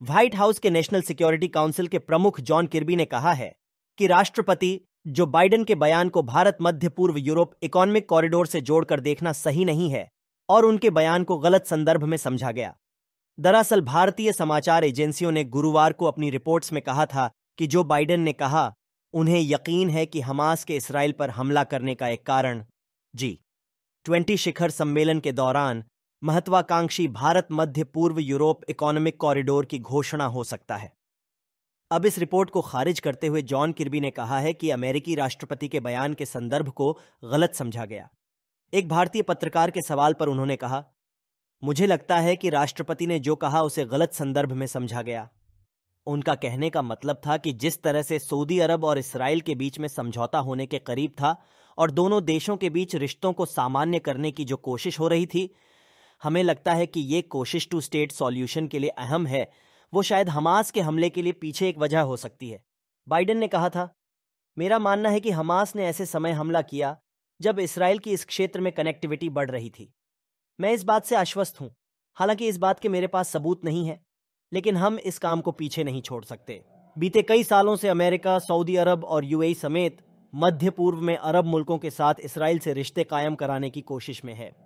White house के national security council के प्रमुख जॉन किर्बी ने कहा है कि राष्ट्रपति जो बाइडेन के बयान को भारत मध्य पूर्व यूरोप इकोनॉमिक कॉरिडोर से जोड़कर देखना सही नहीं है और उनके बयान को गलत संदर्भ में समझा गया। दरअसल भारतीय समाचार एजेंसियों ने गुरुवार को अपनी रिपोर्ट्स में कहा था कि जो बाइडेन ने कहा उन्हें यकीन है कि हमास के इस्राएल पर हमला करने का एक कारण G20 शिखर सम्मेलन के दौरान महत्वाकांक्षी भारत मध्य पूर्व यूरोप इकोनॉमिक कॉरिडोर की घोषणा हो सकता है। अब इस रिपोर्ट को खारिज करते हुए जॉन किर्बी ने कहा है कि अमेरिकी राष्ट्रपति के बयान के संदर्भ को गलत समझा गया। एक भारतीय पत्रकार के सवाल पर उन्होंने कहा, मुझे लगता है कि राष्ट्रपति ने जो कहा उसे गलत संदर्भ में समझा गया। उनका कहने का मतलब था कि जिस तरह से सऊदी अरब और इस्राएल के बीच में समझौता होने के करीब था और दोनों देशों के बीच रिश्तों को सामान्य करने की जो कोशिश हो रही थी, हमें लगता है कि ये कोशिश टू स्टेट सॉल्यूशन के लिए अहम है, वो शायद हमास के हमले के लिए पीछे एक वजह हो सकती है। बाइडेन ने कहा था, मेरा मानना है कि हमास ने ऐसे समय हमला किया जब इस्राएल की इस क्षेत्र में कनेक्टिविटी बढ़ रही थी। मैं इस बात से आश्वस्त हूं, हालांकि इस बात के मेरे पास सबूत नहीं है, लेकिन हम इस काम को पीछे नहीं छोड़ सकते। बीते कई सालों से अमेरिका, सऊदी अरब और यूएई समेत मध्य पूर्व में अरब मुल्कों के साथ इस्राएल से रिश्ते कायम कराने की कोशिश में है।